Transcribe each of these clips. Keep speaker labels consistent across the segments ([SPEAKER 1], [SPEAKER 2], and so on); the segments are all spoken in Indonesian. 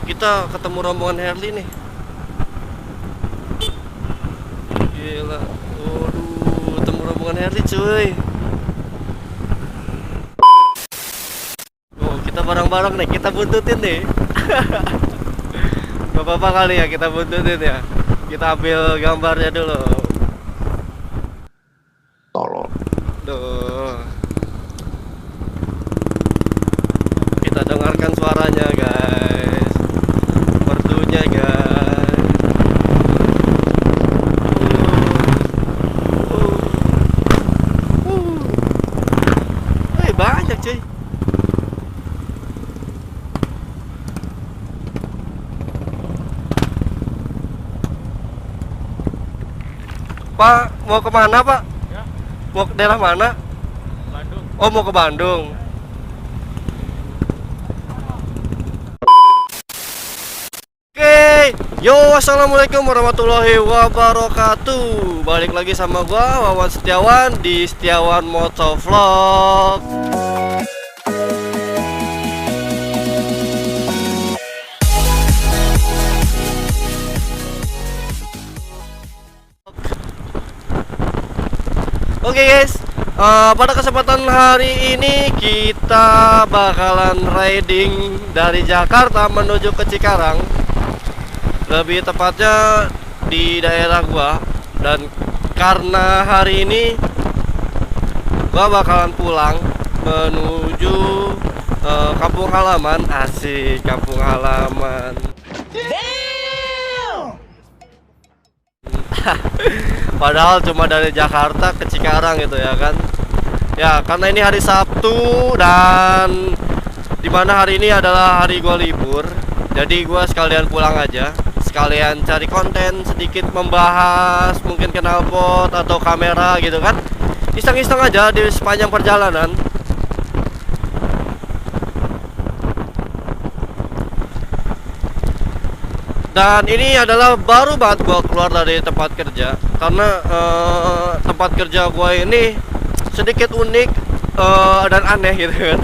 [SPEAKER 1] kita ketemu rombongan Herli nih. Gila. Waduh, ketemu rombongan Herli cuy. Oh, kita bareng-bareng nih, kita buntutin nih. Gak apa-apa kali ya kita buntutin ya. Kita ambil gambarnya dulu.
[SPEAKER 2] Tolong.
[SPEAKER 1] Duh. Kita dengarkan suaranya guys. Merdunya guys. Banyak cuy. Pak, mau kemana Pak?
[SPEAKER 3] Ya,
[SPEAKER 1] Mau ke daerah mana?
[SPEAKER 3] Bandung.
[SPEAKER 1] Oh, mau ke Bandung. Oke, yo, assalamualaikum warahmatullahi wabarakatuh. Balik lagi sama gua Wawan Setiawan di Setiawan Motovlog. Oke guys, pada kesempatan hari ini kita bakalan riding dari Jakarta menuju ke Cikarang. Lebih tepatnya di daerah gua. Dan karena hari ini gua bakalan pulang menuju kampung halaman. Asik, kampung halaman. Padahal cuma dari Jakarta ke Cikarang gitu ya kan. Ya karena ini hari Sabtu dan dimana hari ini adalah hari gua libur. Jadi gua sekalian pulang aja, sekalian cari konten sedikit, membahas mungkin knalpot atau kamera gitu kan. Iseng-iseng aja di sepanjang perjalanan. Dan ini adalah baru banget gua keluar dari tempat kerja. Karena tempat kerja gua ini sedikit unik dan aneh gitu kan.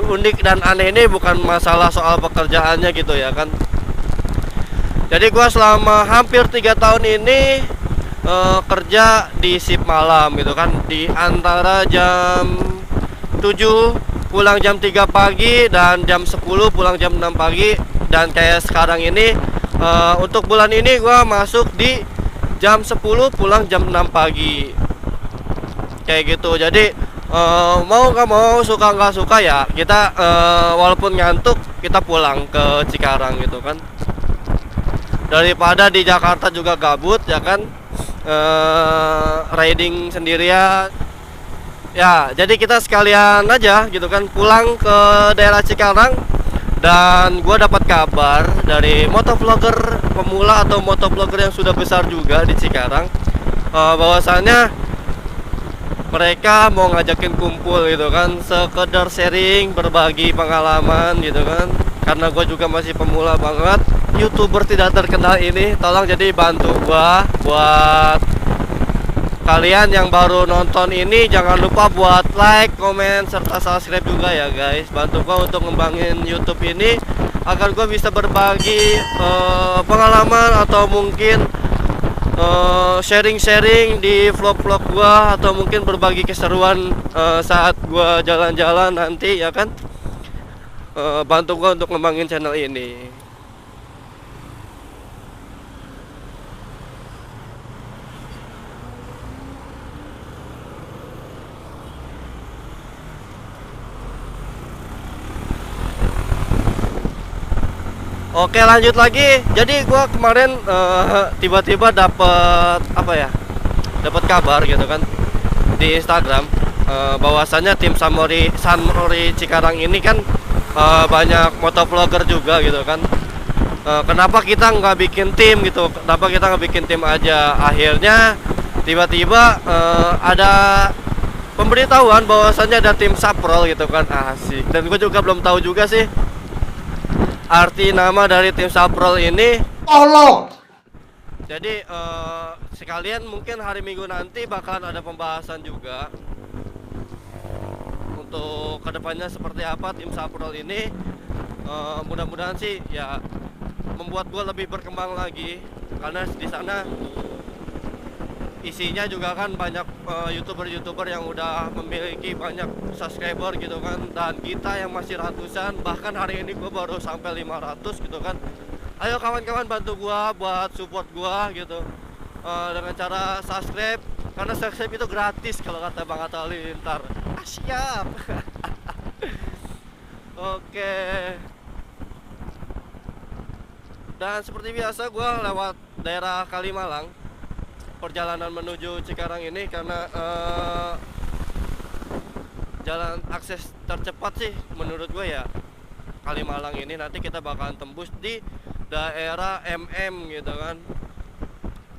[SPEAKER 1] Unik dan aneh ini bukan masalah soal pekerjaannya gitu ya kan. Jadi gua selama hampir 3 tahun ini kerja di shift malam gitu kan. Di antara jam 7 pulang jam 3 pagi dan jam 10 pulang jam 6 pagi. Dan kayak sekarang ini untuk bulan ini gua masuk di jam 10 pulang jam 6 pagi. Kayak gitu. Jadi mau gak mau, suka gak suka ya kita walaupun ngantuk kita pulang ke Cikarang gitu kan. Daripada di Jakarta juga gabut ya kan, riding sendirian. Ya, jadi kita sekalian aja gitu kan pulang ke daerah Cikarang. Dan gue dapat kabar dari motovlogger pemula atau motovlogger yang sudah besar juga di Cikarang, bahwasannya mereka mau ngajakin kumpul gitu kan, sekedar sharing, berbagi pengalaman gitu kan. Karena gue juga masih pemula banget, YouTuber tidak terkenal ini, tolong jadi bantu gue buat kalian yang baru nonton ini. Jangan lupa buat like, komen, serta subscribe juga ya guys. Bantu gua untuk ngembangin YouTube ini agar gua bisa berbagi pengalaman atau mungkin sharing-sharing di vlog-vlog gua, atau mungkin berbagi keseruan saat gua jalan-jalan nanti ya kan. Bantu gua untuk ngembangin channel ini. Oke, lanjut lagi. Jadi gua kemarin tiba-tiba dapet apa ya? Dapat kabar gitu kan di Instagram, bahwasannya tim Samurai Cikarang ini kan banyak motovlogger juga gitu kan. Kenapa kita nggak bikin tim gitu? Kenapa kita nggak bikin tim aja? Akhirnya tiba-tiba ada pemberitahuan bahwasannya ada tim Saprol gitu kan. Asik. Dan gue juga belum tahu juga sih arti nama dari tim Saprol ini.
[SPEAKER 2] Tolong.
[SPEAKER 1] Jadi sekalian mungkin hari Minggu nanti bakalan ada pembahasan juga untuk kedepannya seperti apa tim Saprol ini. Mudah-mudahan sih ya membuat gue lebih berkembang lagi, karena di sana isinya juga kan banyak youtuber-youtuber yang udah memiliki banyak subscriber gitu kan, dan kita yang masih ratusan, bahkan hari ini gue baru sampai 500 gitu kan. Ayo kawan-kawan bantu gua buat support gua gitu, dengan cara subscribe, karena subscribe itu gratis kalau kata Bang Atta Halilintar. Siap. Oke. Dan seperti biasa gua lewat daerah Kalimalang, perjalanan menuju Cikarang ini, karena jalan akses tercepat sih menurut gue ya Kalimalang ini. Nanti kita bakalan tembus di daerah MM gitu kan,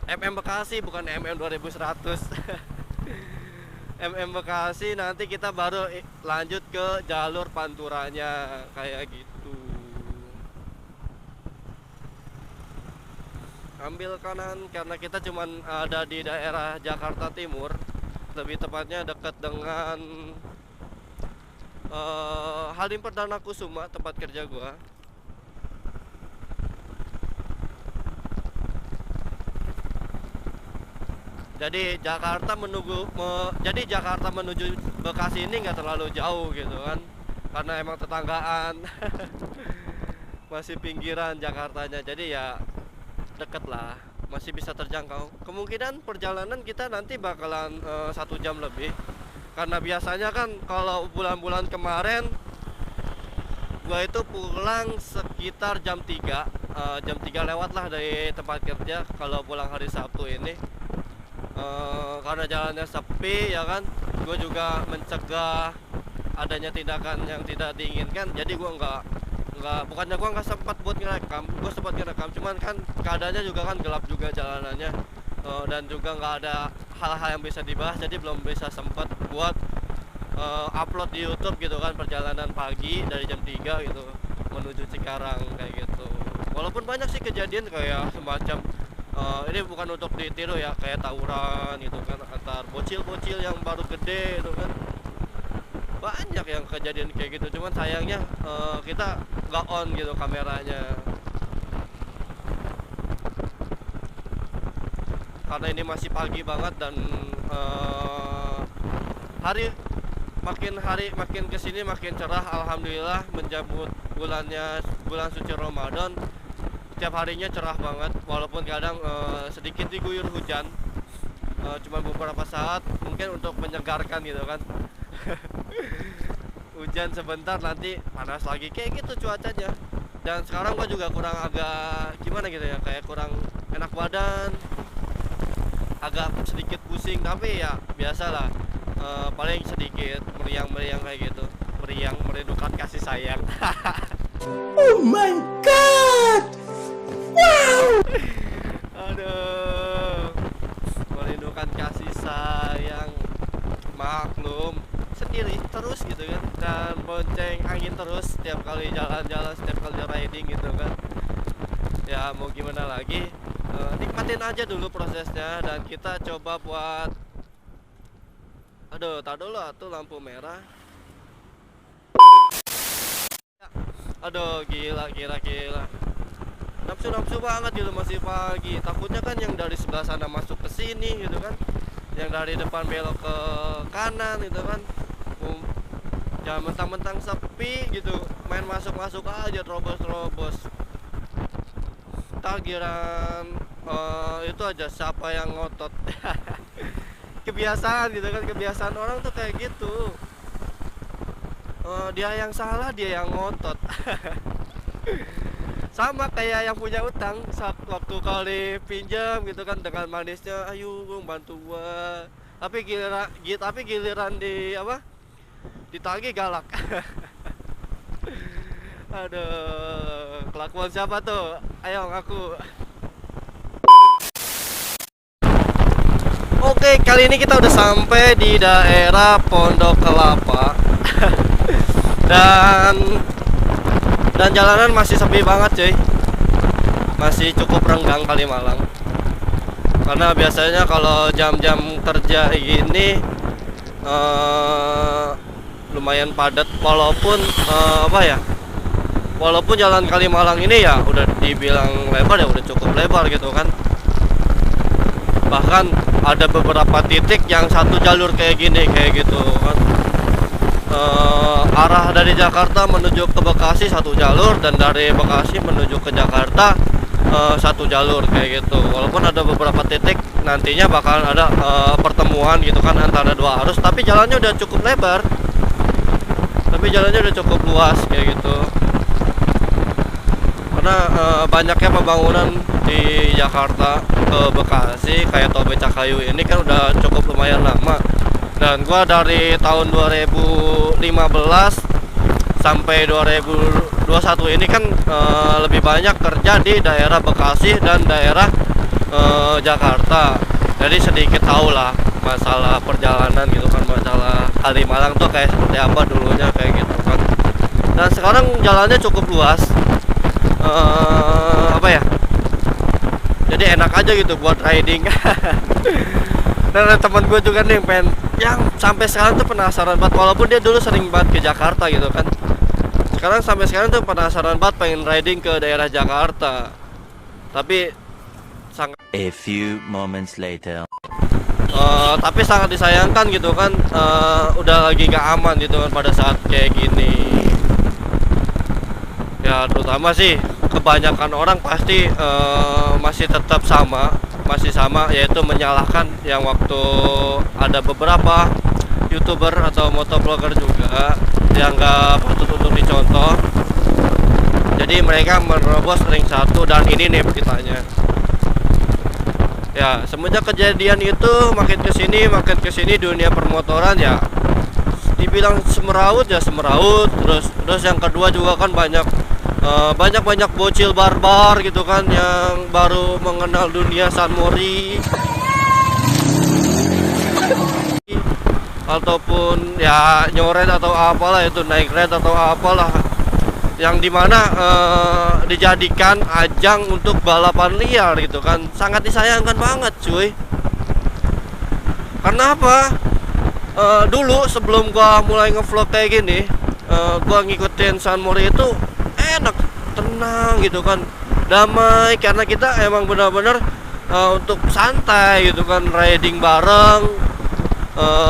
[SPEAKER 1] MM Bekasi, bukan MM 2100. MM Bekasi, nanti kita baru lanjut ke jalur Panturanya kayak gitu. Ambil kanan karena kita cuman ada di daerah Jakarta Timur, lebih tepatnya dekat dengan Halim Perdana Kusuma, tempat kerja gua. Jadi Jakarta menuju Bekasi ini nggak terlalu jauh gitu kan, karena emang tetanggaan. Masih pinggiran Jakartanya, jadi ya deket lah, masih bisa terjangkau. Kemungkinan perjalanan kita nanti bakalan 1 jam lebih, karena biasanya kan kalau bulan-bulan kemarin gua itu pulang sekitar jam 3 lewat lah dari tempat kerja kalau pulang hari Sabtu ini. Karena jalannya sepi ya kan, gue juga mencegah adanya tindakan yang tidak diinginkan. Jadi gue bukannya gue nggak sempat buat ngerekam, gue sempat ngerekam, cuman kan keadaannya juga kan gelap juga jalanannya, dan juga nggak ada hal-hal yang bisa dibahas, jadi belum bisa sempat buat upload di YouTube gitu kan, perjalanan pagi dari jam 3 gitu menuju Cikarang kayak gitu. Walaupun banyak sih kejadian kayak semacam ini bukan untuk ditiru ya, kayak tawuran gitu kan antar bocil-bocil yang baru gede gitu kan, banyak yang kejadian kayak gitu. Cuman sayangnya kita nggak on gitu kameranya, karena ini masih pagi banget, dan makin kesini makin cerah, alhamdulillah, menjemput bulan suci Ramadan. Setiap harinya cerah banget, walaupun kadang sedikit diguyur hujan, cuma beberapa saat mungkin untuk menyegarkan gitu kan. Hujan sebentar, nanti panas lagi, kayak gitu cuacanya. Dan sekarang gua juga kurang agak gimana gitu ya, kayak kurang enak badan, agak sedikit pusing, tapi ya biasalah, paling sedikit meriang-meriang kayak gitu, merindukan kasih sayang.
[SPEAKER 2] Oh my god! Wow!
[SPEAKER 1] Aduh, merindukan kasih sayang, maklum sendiri terus gitu kan, dan bonceng angin terus setiap kali jalan-jalan, setiap kali riding gitu kan. Ya mau gimana lagi, nikmatin aja dulu prosesnya, dan kita coba buat tar dulu tuh lampu merah. Aduh, gila. Nafsu banget gitu, masih pagi. Takutnya kan yang dari sebelah sana masuk ke sini gitu kan, yang dari depan belok ke kanan gitu kan. Jangan mentang-mentang sepi gitu, main masuk aja, terobos. Tagiran itu aja siapa yang ngotot. Kebiasaan gitu kan, kebiasaan orang tuh kayak gitu. Dia yang salah, dia yang ngotot. Sama kayak yang punya utang, saat waktu kali pinjam gitu kan, dengan manisnya, ayo bang bantu gua, tapi giliran ditagih galak. Aduh, kelakuan siapa tuh, ayo ngaku. Oke, kali ini kita udah sampai di daerah Pondok Kelapa. dan jalanan masih sepi banget cuy, masih cukup renggang Kalimalang, karena biasanya kalau jam-jam kerja ini lumayan padat, walaupun walaupun jalan Kalimalang ini ya udah dibilang lebar ya udah cukup lebar gitu kan. Bahkan ada beberapa titik yang satu jalur kayak gini kayak gitu kan. Arah dari Jakarta menuju ke Bekasi satu jalur, dan dari Bekasi menuju ke Jakarta satu jalur kayak gitu. Walaupun ada beberapa titik nantinya bakalan ada pertemuan gitu kan antara dua arus, tapi jalannya udah cukup lebar, tapi jalannya udah cukup luas kayak gitu. Karena banyaknya pembangunan di Jakarta ke Bekasi kayak tol Becakayu ini kan udah cukup lumayan lama. Dan gua dari tahun 2015 sampai 2021 ini kan lebih banyak kerja di daerah Bekasi dan daerah Jakarta. Jadi sedikit tahu lah masalah perjalanan gitu kan, masalah Kalimalang tuh kayak seperti apa dulunya kayak gitu kan. Dan sekarang jalannya cukup luas. Apa ya? Jadi enak aja gitu buat riding. Dan ada teman gue juga nih yang sampai sekarang tuh penasaran banget, walaupun dia dulu sering banget ke Jakarta gitu kan. Sampai sekarang tuh penasaran banget pengen riding ke daerah Jakarta. Tapi sangat
[SPEAKER 3] A few moments later.
[SPEAKER 1] tapi sangat disayangkan gitu kan, udah lagi gak aman gitu kan pada saat kayak gini. Ya terutama sih kebanyakan orang pasti masih tetap masih sama, yaitu menyalahkan yang waktu ada beberapa YouTuber atau motovlogger juga yang gak patut untuk dicontoh. Jadi mereka menerobos ring 1, dan ini nih beritanya. Ya, semenjak kejadian itu makin kesini dunia permotoran ya dibilang semeraut ya semeraut. Terus yang kedua juga kan banyak bocil barbar gitu kan yang baru mengenal dunia Sunmori ataupun ya nyoret atau apalah, itu naik red atau apalah, yang dimana dijadikan ajang untuk balapan liar gitu kan. Sangat disayangkan banget cuy. Karena apa? Dulu sebelum gua mulai ngevlog kayak gini, gua ngikutin Sunmori itu enak, tenang gitu kan, damai, karena kita emang benar-benar untuk santai gitu kan, riding bareng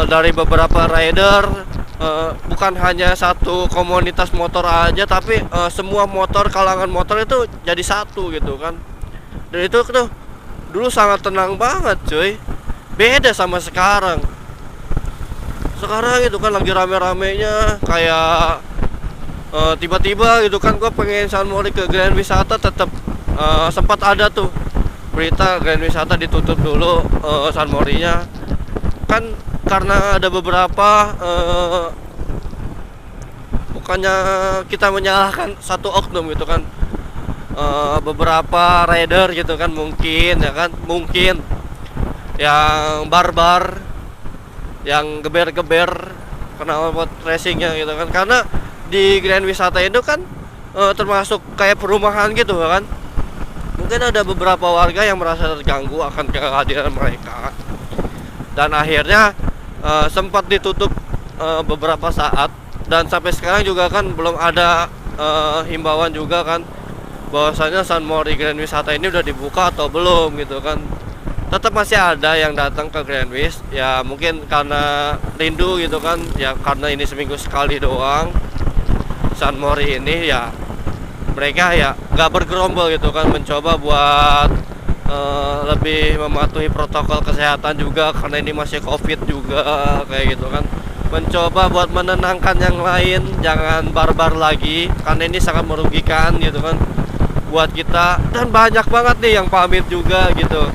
[SPEAKER 1] dari beberapa rider. Bukan hanya satu komunitas motor aja, tapi semua motor, kalangan motor itu jadi satu gitu kan. Dan itu tuh dulu sangat tenang banget cuy, beda sama sekarang. Sekarang itu kan lagi rame-ramenya kayak tiba-tiba gitu kan gue pengen Sunmori ke Grand Wisata, tetap sempat ada tuh berita Grand Wisata ditutup dulu Sunmorinya kan, karena ada beberapa bukannya kita menyalahkan satu oknum gitu kan, beberapa rider gitu kan, mungkin yang barbar, yang geber-geber knalpot racingnya gitu kan. Karena di Grand Wisata itu kan termasuk kayak perumahan gitu kan. Mungkin ada beberapa warga yang merasa terganggu akan kehadiran mereka, dan akhirnya sempat ditutup beberapa saat. Dan sampai sekarang juga kan belum ada himbauan juga kan bahwasanya Sunmori Grand Wisata ini udah dibuka atau belum gitu kan. Tetap masih ada yang datang ke Grand Wis, ya mungkin karena rindu gitu kan, ya karena ini seminggu sekali doang Sunmori ini, ya mereka ya gak bergerombol gitu kan, mencoba buat lebih mematuhi protokol kesehatan juga, karena ini masih COVID juga kayak gitu kan. Mencoba buat menenangkan yang lain, jangan barbar lagi, karena ini sangat merugikan gitu kan buat kita. Dan banyak banget nih yang pamit juga gitu,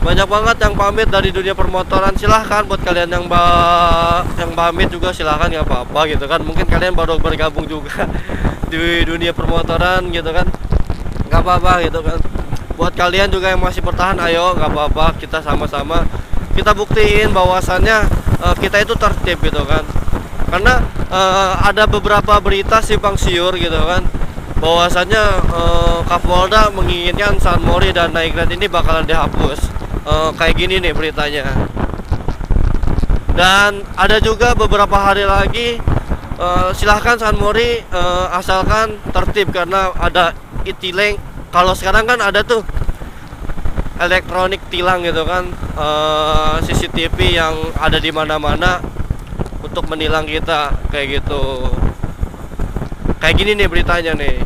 [SPEAKER 1] banyak banget yang pamit dari dunia permotoran. Silahkan buat kalian yang pamit juga, silahkan, nggak apa-apa gitu kan. Mungkin kalian baru bergabung juga di dunia permotoran gitu kan, nggak apa-apa gitu kan. Buat kalian juga yang masih bertahan, ayo nggak apa-apa, kita sama-sama kita buktiin bahwasannya kita itu tertib gitu kan. Karena ada beberapa berita simpang siur gitu kan, bahwasannya Kapolda menginginkan Sunmori dan Naik Red ini bakalan dihapus. Kayak gini nih beritanya. Dan ada juga beberapa hari lagi silahkan San Mori, asalkan tertib karena ada e-tilang. Kalau sekarang kan ada tuh elektronik tilang gitu kan, CCTV yang ada di mana-mana untuk menilang kita kayak gitu. Kayak gini nih beritanya nih.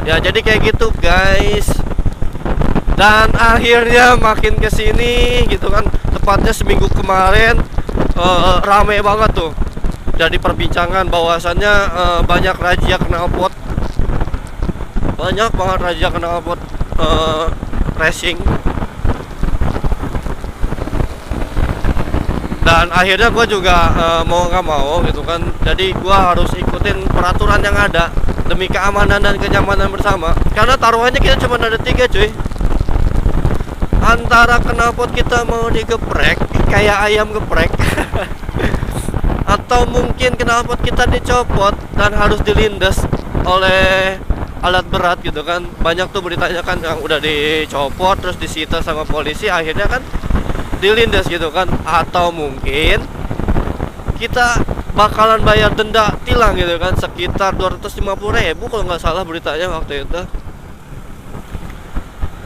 [SPEAKER 1] Ya jadi kayak gitu guys. Dan akhirnya makin kesini gitu kan, tepatnya seminggu kemarin rame banget tuh. Jadi perbincangan bahwasannya banyak razia knalpot, banyak banget razia knalpot racing. Dan akhirnya gue juga mau nggak mau gitu kan, jadi gue harus ikutin peraturan yang ada demi keamanan dan kenyamanan bersama. Karena taruhannya kita cuma ada 3 cuy. Antara knalpot kita mau digeprek kayak ayam geprek atau mungkin knalpot kita dicopot dan harus dilindas oleh alat berat gitu kan. Banyak tuh beritanya kan yang udah dicopot terus disita sama polisi, akhirnya kan dilindas gitu kan. Atau mungkin kita bakalan bayar denda tilang gitu kan, sekitar 250.000 kalau nggak salah beritanya waktu itu.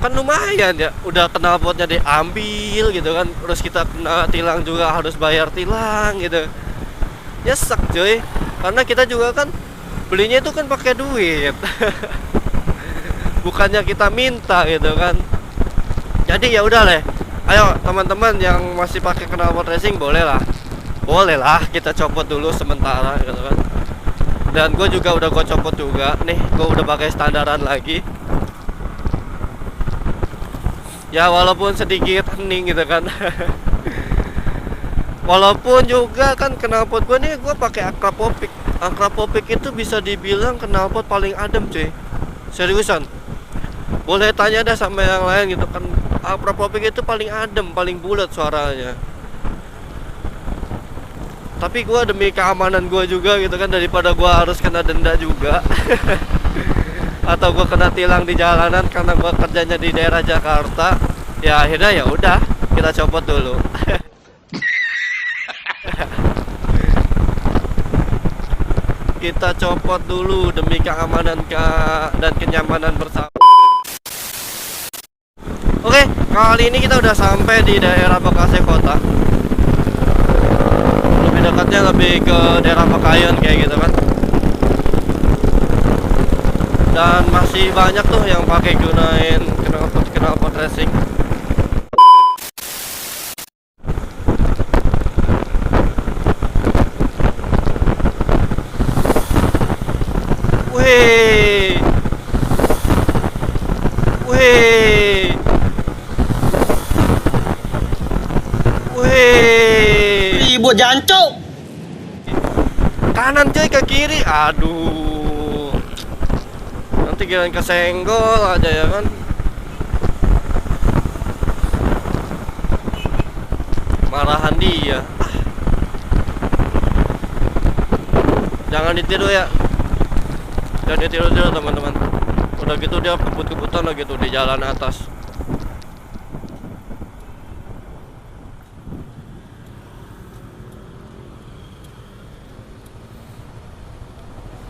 [SPEAKER 1] Kan lumayan ya, udah knalpotnya diambil gitu kan, terus kita kena tilang juga harus bayar tilang gitu. Nyesek cuy, karena kita juga kan belinya itu kan pakai duit bukannya kita minta gitu kan. Jadi ya udah lah, ayo teman-teman yang masih pakai knalpot racing boleh lah kita copot dulu sementara gitu kan. Dan gue juga udah gue copot juga nih, gue udah pakai standaran lagi. Ya walaupun sedikit hening gitu kan walaupun juga kan knalpot gue nih, gue pakai Akrapopik. Akrapopik itu bisa dibilang knalpot paling adem cuy, seriusan. Boleh tanya dah sama yang lain gitu kan, Akrapopik itu paling adem, paling bulat suaranya. Tapi gue demi keamanan gue juga gitu kan, daripada gue harus kena denda juga atau gue kena tilang di jalanan karena gue kerjanya di daerah Jakarta, ya akhirnya ya udah kita copot dulu kita copot dulu demi keamanan dan kenyamanan bersama. Oke, kali ini kita udah sampai di daerah Bekasi kota. Lebih dekatnya lebih ke daerah Pekayon kayak gitu kan. Dan masih banyak tuh yang pakai gunain knalpot racing. Wih, wih, wih.
[SPEAKER 2] Ibu jancuk.
[SPEAKER 1] Kanan cuy, ke kiri. Aduh, nanti kirain kesenggol aja ya kan. Marahan dia. Jangan ditiru ya, jangan ditiru teman-teman. Udah gitu dia kebut-kebutan lah gitu di jalan atas.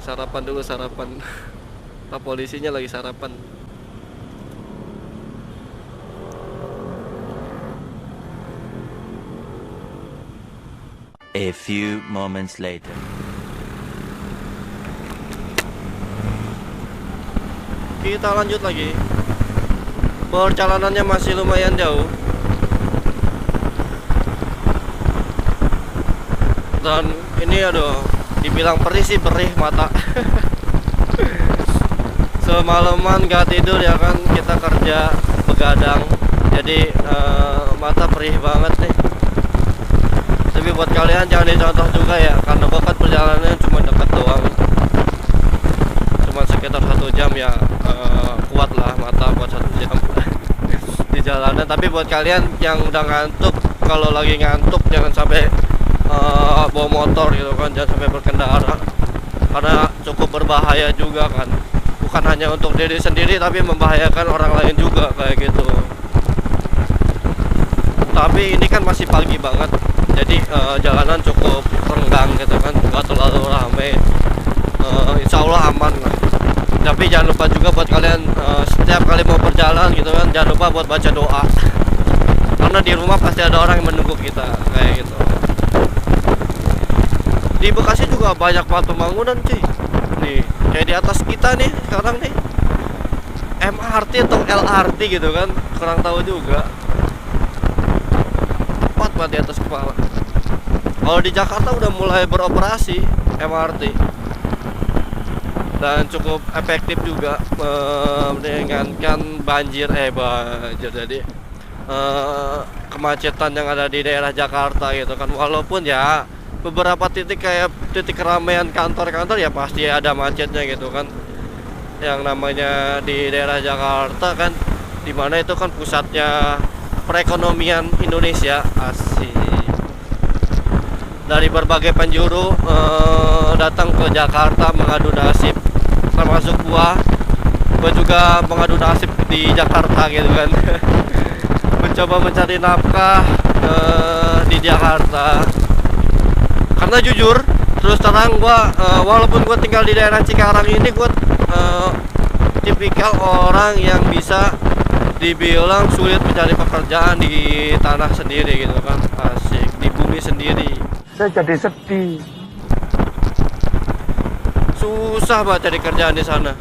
[SPEAKER 1] Sarapan dulu, sarapan. Pak polisinya lagi sarapan.
[SPEAKER 3] A few moments later.
[SPEAKER 1] Kita lanjut lagi. Perjalanannya masih lumayan jauh. Dan ini aduh, dibilang perih sih perih mata. Semalaman gak tidur ya kan, kita kerja begadang. Jadi mata perih banget nih. Tapi buat kalian jangan dicontoh juga ya, karena gua kan perjalanannya cuma dekat doang, cuma sekitar 1 jam ya. Kuat lah mata buat 1 jam di jalanan. Tapi buat kalian yang udah ngantuk, kalau lagi ngantuk jangan sampai bawa motor gitu kan, jangan sampai berkendara, karena cukup berbahaya juga kan. Bukan hanya untuk diri sendiri tapi membahayakan orang lain juga kayak gitu. Tapi ini kan masih pagi banget, jadi jalanan cukup renggang gitu kan, nggak terlalu ramai. Insya Allah aman lah. Tapi jangan lupa juga buat kalian setiap kali mau berjalan gitu kan, jangan lupa buat baca doa. Karena di rumah pasti ada orang yang menunggu kita kayak gitu. Di Bekasi juga banyak banget pembangunan cuy. Nih, kayak di atas kita nih sekarang nih. MRT atau LRT gitu kan, kurang tahu juga. Tepat banget di atas kepala. Kalau di Jakarta udah mulai beroperasi MRT. Dan cukup efektif juga meringankan banjir jadi kemacetan yang ada di daerah Jakarta gitu kan. Walaupun ya beberapa titik kayak titik keramaian kantor-kantor ya pasti ada macetnya gitu kan. Yang namanya di daerah Jakarta kan, dimana itu kan pusatnya perekonomian Indonesia. Asik. Dari berbagai penjuru datang ke Jakarta mengadu nasib, termasuk gua juga mengadu nasib di Jakarta gitu kan. Mencoba mencari nafkah di Jakarta. Karena jujur, terus terang gua walaupun gua tinggal di daerah Cikarang ini, gua tipikal orang yang bisa dibilang sulit mencari pekerjaan di tanah sendiri gitu kan. Asik, di bumi sendiri.
[SPEAKER 2] Saya jadi sedih.
[SPEAKER 1] Susah banget cari kerjaan di sana.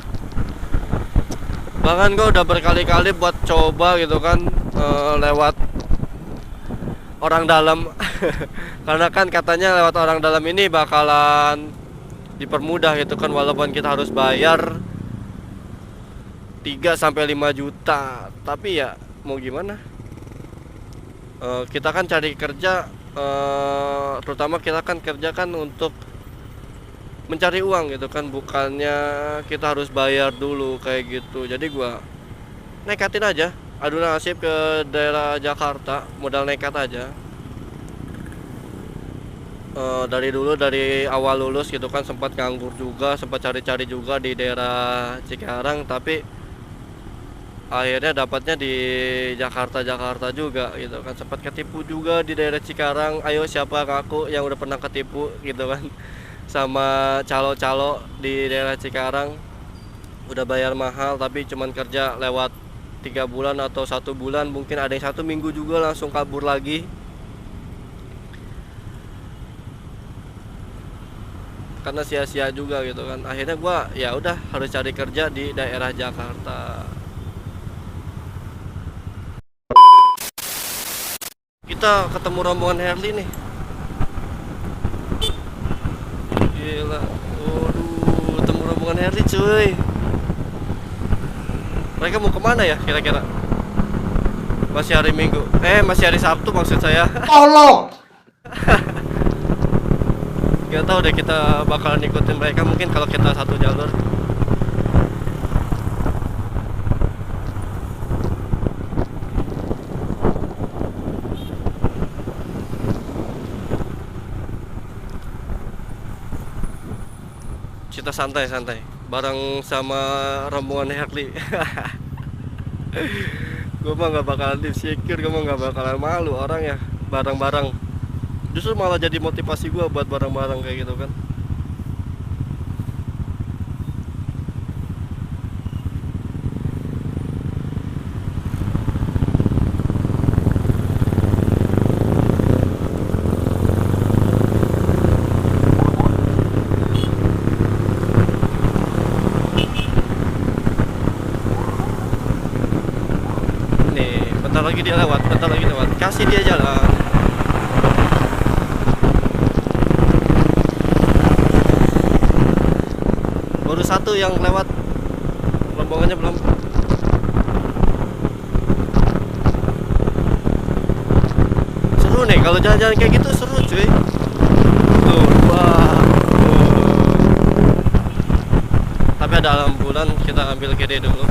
[SPEAKER 1] Bahkan gue udah berkali-kali buat coba gitu kan lewat orang dalam. Karena kan katanya lewat orang dalam ini bakalan dipermudah gitu kan, walaupun kita harus bayar 3 sampai 5 juta. Tapi ya mau gimana? Kita kan cari kerja, terutama kita kan kerja kan untuk mencari uang gitu kan, bukannya kita harus bayar dulu kayak gitu. Jadi gua nekatin aja, adu nasib ke daerah Jakarta, modal nekat aja. Dari dulu, dari awal lulus gitu kan, sempat nganggur juga, sempat cari-cari juga di daerah Cikarang, tapi akhirnya dapatnya di Jakarta juga gitu kan. Sempat ketipu juga di daerah Cikarang. Ayo siapa ngaku yang udah pernah ketipu gitu kan, sama calo-calo di daerah Cikarang. Udah bayar mahal tapi cuman kerja lewat 3 bulan atau 1 bulan, mungkin ada yang 1 minggu juga langsung kabur lagi. Karena sia-sia juga gitu kan. Akhirnya gua ya udah harus cari kerja di daerah Jakarta. Kita ketemu rombongan Herli nih. Gila. Waduh, ketemu rombongan Herli cuy. Mereka mau kemana ya kira-kira? Masih hari Minggu. Masih hari Sabtu maksud saya.
[SPEAKER 2] Tolong.
[SPEAKER 1] Gak tahu deh, kita bakalan ikutin mereka mungkin kalau kita satu jalur. Kita santai-santai bareng sama rombongan Herli. Gue mah gak bakalan insecure, gue mah gak bakalan malu orang ya bareng-bareng. Justru malah jadi motivasi gue buat bareng-bareng kayak gitu kan. Nih, bentar lagi dia lewat, kasih dia jalan. Baru satu yang lewat, rombongannya belum. Seru nih kalau jalan-jalan kayak gitu, seru cuy. Tuh, wah. Tapi ada ambulan, kita ambil kiri dulu.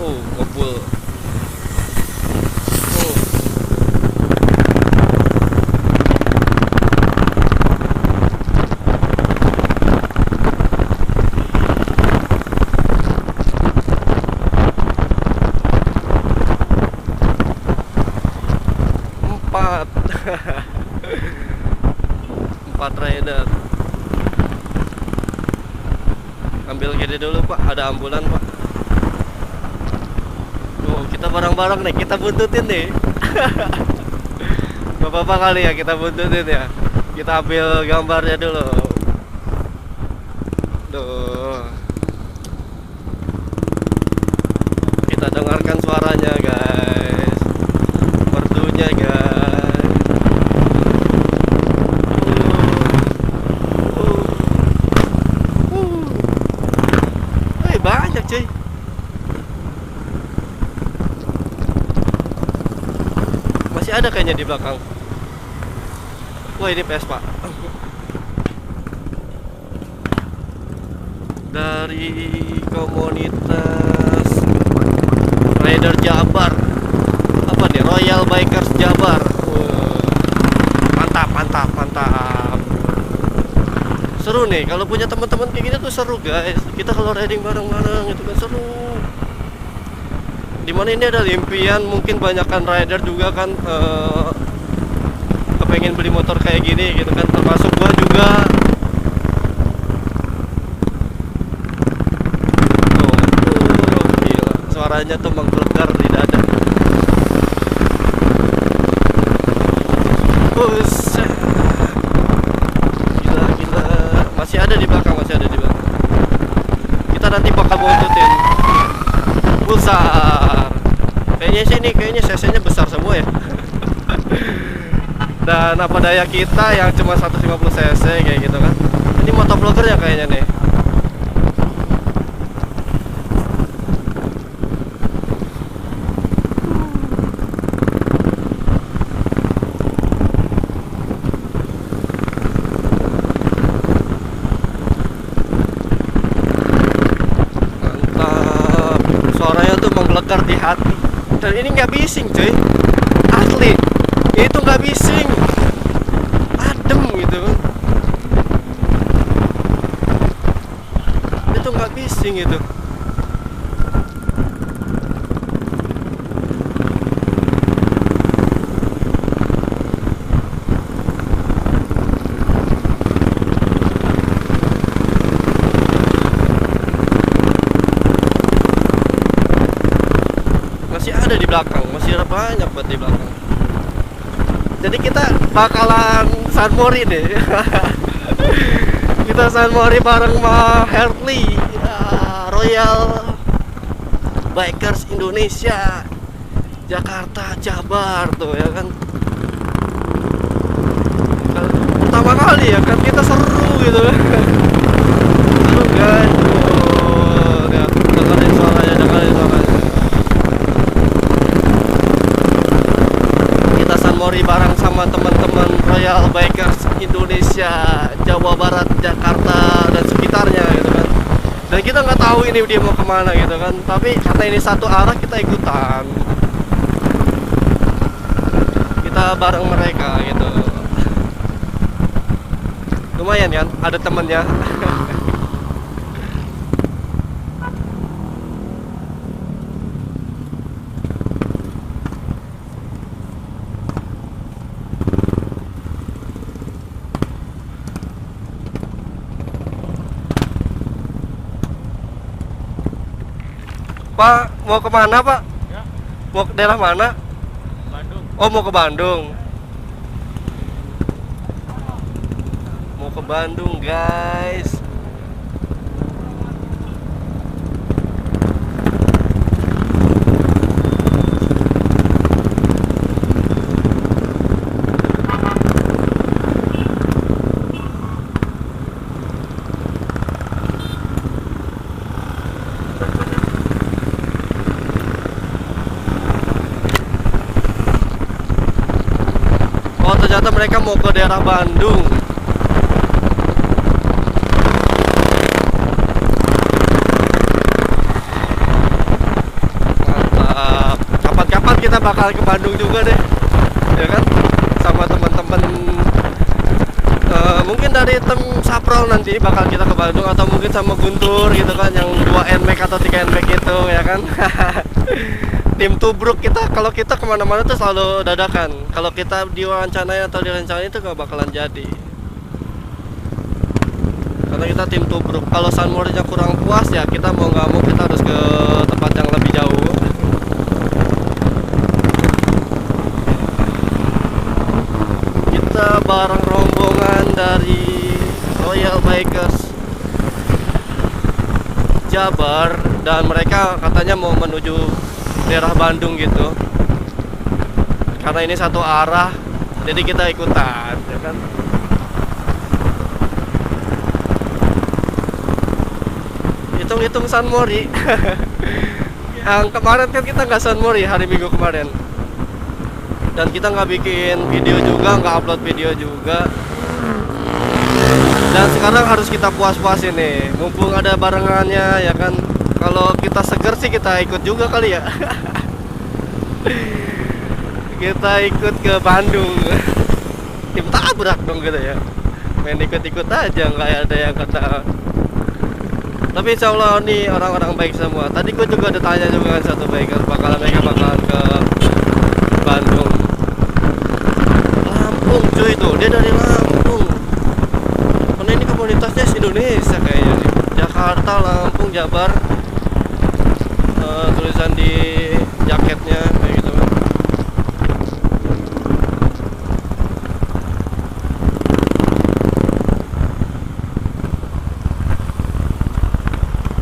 [SPEAKER 1] Ngebul. Ambil kiri dulu Pak, ada ambulan Pak. Oh, kita bareng-bareng nih, kita buntutin nih. Gak apa-apa kali ya, kita buntutin ya. Kita ambil gambarnya dulu. Tuh. Kita dengarkan suaranya guys. Merdunya guys. Banyak cuy. Masih ada kayaknya di belakang. Wah ini Vespa. Dari komunitas Rider Jabar. Apa nih? Royal Bikers Jabar. Mantap, mantap, mantap. Seru nih kalau punya teman-teman kayak gini tuh seru guys. Kita kalau riding bareng-bareng itu kan seru. Dimana ini ada impian, mungkin banyakkan rider juga kan kepengen beli motor kayak gini gitu kan, termasuk gua juga. Gila. Suaranya tuh menggelegar di dada. Buset. Gila, gila. Masih ada di belakang, masih ada di belakang. Kita nanti bakal buntutin. Besar. Kayaknya sih ini kayaknya cc-nya besar semua ya. Dan apa daya kita yang cuma 150 cc kayak gitu kan. Ini motovlogger ya kayaknya nih. Menggelegar di hati. Dan ini nggak bising cuy, asli itu nggak bising, adem gitu kan, itu nggak bising itu. Ada di belakang, masih ada banyak buat di belakang. Jadi kita bakalan sunmori nih. Kita sunmori bareng sama Harley Royal Bikers Indonesia Jakarta Jabar tuh ya kan. Pertama kali ya kan, kita seru gitu. Seru kan. Oh, lihat, dengerin suaranya, dengerin suaranya. Mori bareng sama teman-teman Royal Bikers Indonesia, Jawa Barat, Jakarta dan sekitarnya gitu kan. Dan kita nggak tahu ini dia mau kemana gitu kan. Tapi karena ini satu arah kita ikutan. Kita bareng mereka gitu. Lumayan kan, ada temennya. Pak, mau kemana Pak? Ya. Mau ke daerah mana? Bandung. Oh, mau ke Bandung. Mau ke Bandung guys. Ternyata mereka mau ke daerah Bandung. Mantap. Kapan-kapan kita bakal ke Bandung juga deh, ya kan? Sama teman-teman. Mungkin dari tim Saprol nanti bakal kita ke Bandung, atau mungkin sama Guntur gitu kan, yang 2 NMAX atau 3 NMAX itu ya kan. Tim Tubruk kita, kalau kita kemana-mana tuh selalu dadakan. Kalau kita diwawancanain atau direncanain itu gak bakalan jadi. karena kita tim tubruk. Kalau Sunmori-nya kurang puas ya kita mau nggak mau kita harus ke tempat yang lebih jauh. Kita bareng rombongan dari Royal Bikers Jabar, dan mereka katanya mau menuju daerah Bandung gitu. Karena ini satu arah, jadi kita ikutan, ya kan? Hitung-hitung Sunmori. Yang kemarin kan kita nggak Sunmori hari Minggu kemarin, dan kita nggak bikin video juga, nggak upload video juga. Dan sekarang harus kita puas-puasin nih, mumpung ada barengannya, ya kan? Kalau kita seger sih kita ikut juga kali ya. Kita ikut ke Bandung. Tim tabrak dong gitu ya. Main ikut-ikut aja, nggak ada yang kata. Tapi insya Allah nih orang-orang baik semua. Tadi gue juga ada tanya juga kan satu biker, mereka bakalan ke Bandung. Lampung cuy, tuh dia dari Lampung. Karena ini komunitasnya Indonesia kayaknya nih. Jakarta, Lampung, Jabar. Tulisan di jaketnya kayak gitu.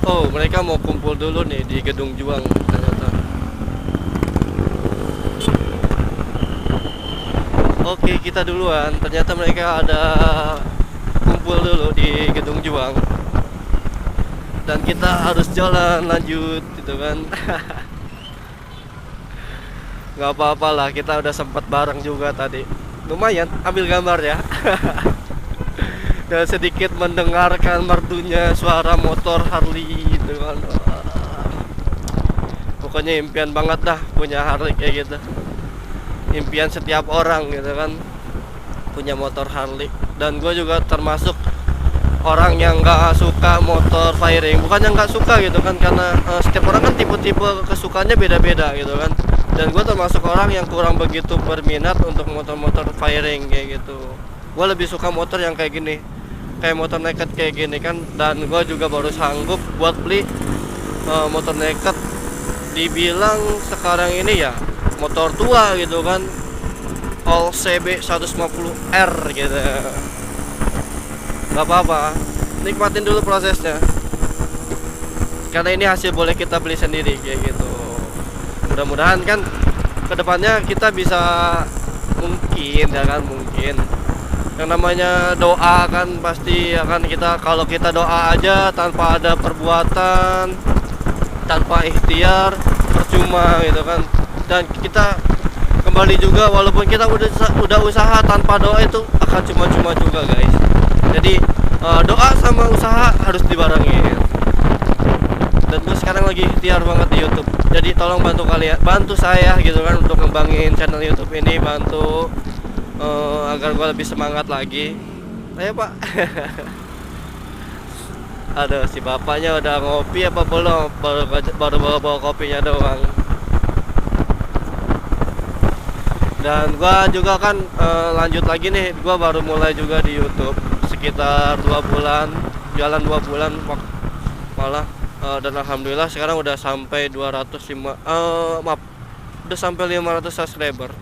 [SPEAKER 1] Oh, mereka mau kumpul dulu nih di Gedung Juang ternyata. Oke, kita duluan. Ternyata mereka ada kumpul dulu di Gedung Juang. Dan kita harus jalan lanjut gitu kan. Nggak apa-apa lah, kita udah sempat bareng juga tadi. Lumayan, ambil gambar ya. Dan sedikit mendengarkan merdunya suara motor Harley gitu kan. Pokoknya impian banget dah punya Harley kayak gitu. Impian setiap orang gitu kan, punya motor Harley. Dan gue juga termasuk orang yang nggak suka motor firing. Bukannya nggak suka gitu kan, karena setiap orang kan tipe-tipe kesukaannya beda-beda gitu kan. Dan gue termasuk orang yang kurang begitu berminat untuk motor-motor firing kayak gitu. Gue lebih suka motor yang kayak gini, kayak motor naked kayak gini kan. Dan gue juga baru sanggup buat beli motor naked. Dibilang sekarang ini ya motor tua gitu kan, All CB 150R gitu. Gak apa-apa, nikmatin dulu prosesnya, karena ini hasil boleh kita beli sendiri kayak gitu. Mudah-mudahan kan kedepannya kita bisa, mungkin ya kan, mungkin yang namanya doa kan pasti akan kita, kalau kita doa aja tanpa ada perbuatan, tanpa ikhtiar, percuma gitu kan. Dan kita kembali juga, walaupun kita udah usaha tanpa doa itu akan cuma-cuma juga guys. Jadi doa sama usaha harus dibarengin. Dan gue sekarang lagi ikhtiar banget di YouTube. Jadi tolong bantu kalian, bantu saya gitu kan untuk ngembangin channel YouTube ini, bantu agar gue lebih semangat lagi. Ayo Pak. Aduh, si bapaknya udah ngopi apa belum? Baru bawa kopinya doang. Dan gua juga kan lanjut lagi nih, gua baru mulai juga di YouTube sekitar 2 bulan, jalan 2 bulan malah, dan alhamdulillah sekarang udah sampai 500 subscriber.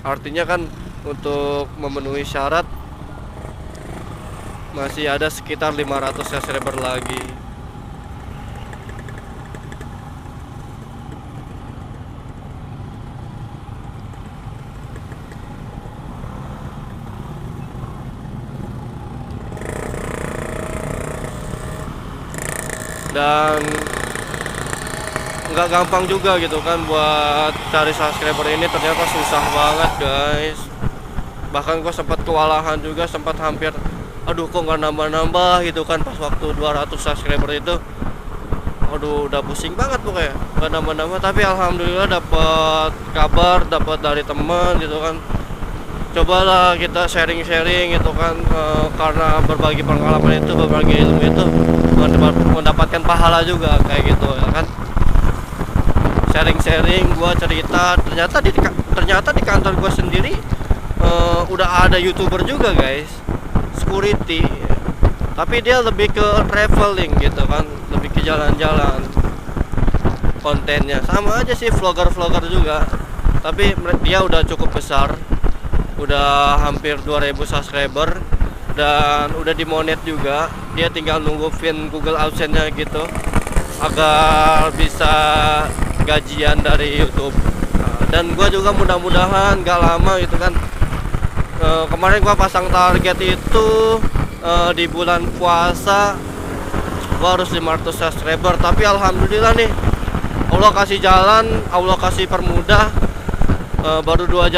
[SPEAKER 1] Artinya kan untuk memenuhi syarat masih ada sekitar 500 subscriber lagi. Dan nggak gampang juga gitu kan buat cari subscriber ini, ternyata susah banget guys. Bahkan gue sempat kewalahan juga, sempat hampir aduh kok nggak nambah-nambah gitu kan pas waktu 200 subscriber itu. Aduh udah pusing banget pokoknya, nggak nambah-nambah. Tapi alhamdulillah dapat kabar, dapat dari teman gitu kan. Cobalah kita sharing-sharing gitu kan, karena berbagi pengalaman itu, berbagi ilmu itu mendapatkan pahala juga kayak gitu ya kan. Sharing-sharing, gua cerita, ternyata di kantor gua sendiri udah ada YouTuber juga guys, security. tapi dia lebih ke traveling gitu kan, lebih ke jalan-jalan kontennya. Sama aja sih vlogger-vlogger juga, tapi dia udah cukup besar, udah hampir 2000 subscriber dan udah dimonet juga. Dia tinggal nunggu pin Google AdSense-nya gitu agar bisa gajian dari YouTube. Dan gua juga mudah-mudahan gak lama gitu kan. Kemarin gua pasang target itu di bulan puasa gua harus 500 subscriber, tapi alhamdulillah nih Allah kasih jalan, Allah kasih permudah. Baru 2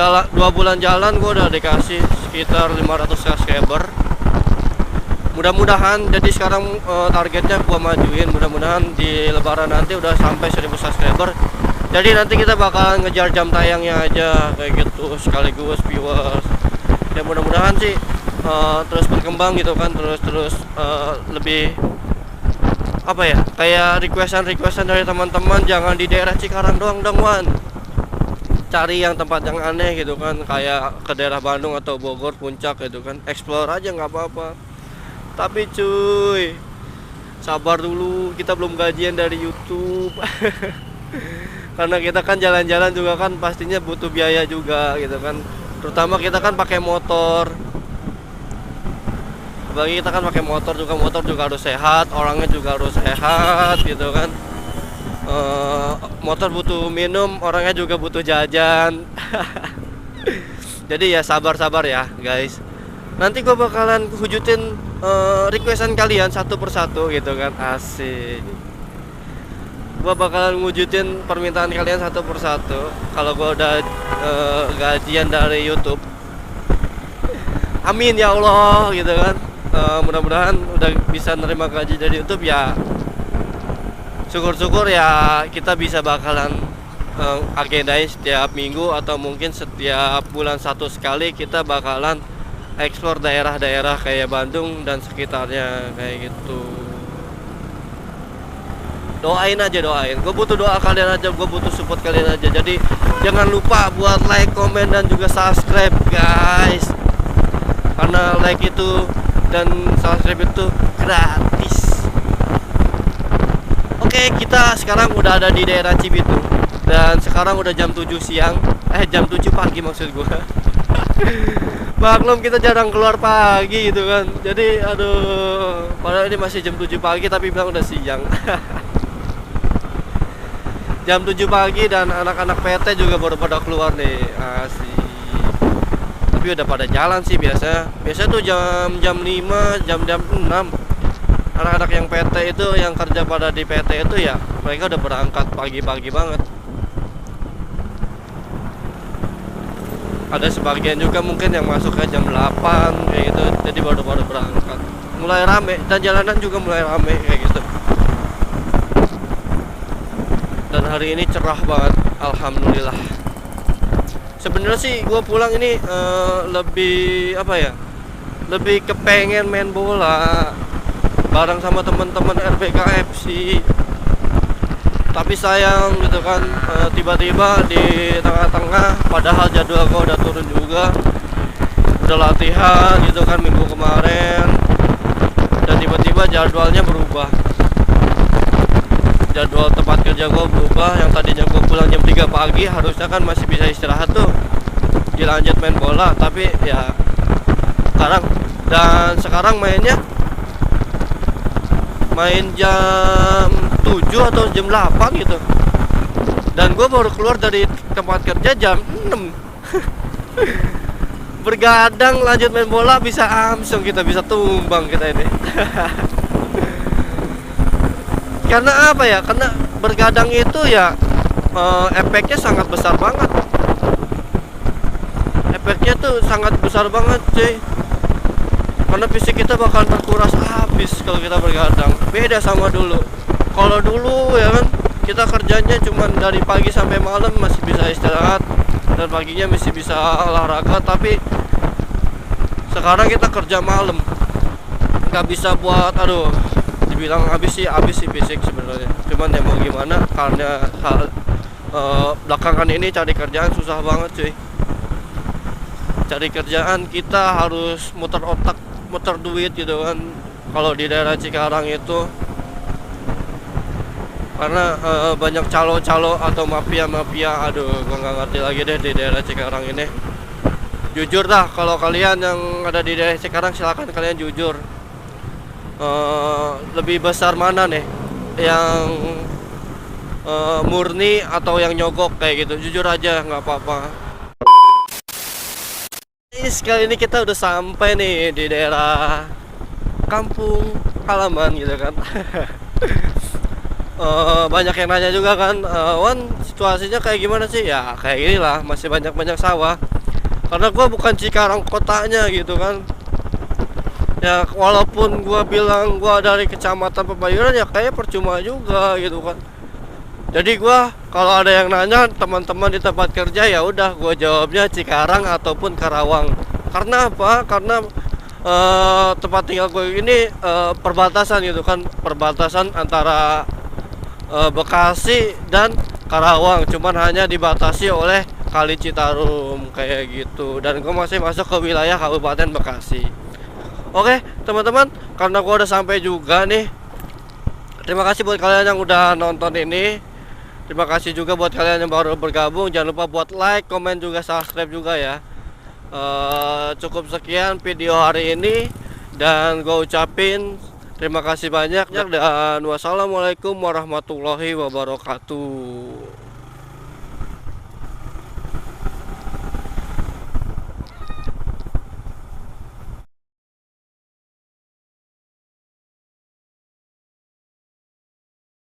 [SPEAKER 1] bulan jalan gua udah dikasih sekitar 500 subscriber. Mudah-mudahan, jadi sekarang targetnya gua majuin, mudah-mudahan di lebaran nanti udah sampai 1000 subscriber. Jadi nanti kita bakalan ngejar jam tayangnya aja kayak gitu, sekaligus viewers. Ya mudah-mudahan sih terus berkembang gitu kan, terus lebih apa ya, kayak requestan dari teman-teman, jangan di daerah Cikarang doang dong Wan, cari yang tempat yang aneh gitu kan, kayak ke daerah Bandung atau Bogor, Puncak gitu kan, explore aja nggak apa-apa. Tapi cuy, sabar dulu, kita belum gajian dari YouTube. Karena kita kan jalan-jalan juga kan pastinya butuh biaya juga gitu kan, terutama kita kan pakai motor. Bagi kita kan pakai motor juga harus sehat, orangnya juga harus sehat gitu kan. Motor butuh minum, orangnya juga butuh jajan. Jadi ya sabar-sabar ya guys. Nanti gue bakalan wujudin requestan kalian satu persatu gitu kan, asik. Gue bakalan wujudin permintaan kalian satu persatu kalau gue udah gajian dari YouTube. Amin ya Allah gitu kan. Mudah-mudahan udah bisa nerima gaji dari YouTube ya. Syukur-syukur ya, kita bisa bakalan agendain setiap minggu atau mungkin setiap bulan satu sekali kita bakalan explore daerah-daerah kayak Bandung dan sekitarnya kayak gitu. Doain aja, doain. Gue butuh doa kalian aja, gue butuh support kalian aja. Jadi jangan lupa buat like, komen, dan juga subscribe guys. Karena like itu dan subscribe itu gratis. Oke, kita sekarang udah ada di daerah Cibitung. Dan sekarang udah jam 7 siang. Jam 7 pagi maksud gue. Maklum kita jarang keluar pagi gitu kan. Jadi aduh, padahal ini masih jam 7 pagi tapi bilang udah siang. Jam 7 pagi dan anak-anak PT juga baru pada keluar nih. Asik. Tapi udah pada jalan sih biasa tuh jam 5, jam 6. Anak-anak yang PT itu, yang kerja pada di PT itu ya, mereka udah berangkat pagi-pagi banget. Ada sebagian juga mungkin yang masuk ke jam 8 kayak gitu, jadi baru berangkat. Mulai rame dan jalanan juga mulai rame kayak gitu. Dan hari ini cerah banget, alhamdulillah. Sebenarnya sih gue pulang ini lebih apa ya, lebih kepengen main bola bareng sama teman-teman RBKFC. Tapi sayang gitu kan, tiba-tiba di tengah-tengah, padahal jadwal gue udah turun juga, udah latihan gitu kan minggu kemarin, dan tiba-tiba jadwalnya berubah. Jadwal tempat kerja gue berubah, yang tadinya gue pulang jam 3 pagi harusnya kan masih bisa istirahat tuh, dilanjut main bola. Tapi ya sekarang main jam 7 atau jam 8 gitu. Dan gue baru keluar dari tempat kerja jam 6. Bergadang lanjut main bola bisa amsung, kita bisa tumbang kita ini. Karena apa ya? Karena bergadang itu ya efeknya sangat besar banget. Efeknya tuh sangat besar banget cuy. Karena fisik kita bakal terkuras habis kalau kita bergadang. Beda sama dulu. Kalau dulu ya kan, kita kerjanya cuma dari pagi sampai malam masih bisa istirahat, dan paginya masih bisa olahraga. Tapi sekarang kita kerja malam, nggak bisa buat, aduh, dibilang habis sih fisik sebenarnya. Cuman ya mau gimana, karena belakangan ini cari kerjaan susah banget cuy. Cari kerjaan kita harus muter otak, muter duit gitu kan. kalau di daerah Cikarang itu, karena banyak calo-calo atau mafia-mafia. Aduh, gua nggak ngerti lagi deh di daerah Cikarang ini. Jujur dah, kalau kalian yang ada di daerah Cikarang silakan kalian jujur. Lebih besar mana nih, yang murni atau yang nyogok kayak gitu? Jujur aja, nggak apa-apa. Kali ini kita udah sampai nih di daerah kampung halaman gitu kan. Banyak yang nanya juga kan, Wan, situasinya kayak gimana sih? Ya kayak gini lah, masih banyak sawah. Karena gua bukan Cikarang kotanya gitu kan. Ya walaupun gua bilang gua dari kecamatan Pebayuran, ya kayak percuma juga gitu kan. Jadi gua kalau ada yang nanya teman-teman di tempat kerja, ya udah gua jawabnya Cikarang ataupun Karawang. Karena apa? Karena tempat tinggal gue ini perbatasan gitu kan, perbatasan antara Bekasi dan Karawang, cuman hanya dibatasi oleh Kali Citarum kayak gitu. Dan gue masih masuk ke wilayah Kabupaten Bekasi. Oke teman-teman, karena gue udah sampai juga nih, terima kasih buat kalian yang udah nonton ini. Terima kasih juga buat kalian yang baru bergabung. Jangan lupa buat like, komen juga, subscribe juga ya. Cukup sekian video hari ini, dan gue ucapin terima kasih banyak, dan wassalamualaikum warahmatullahi wabarakatuh.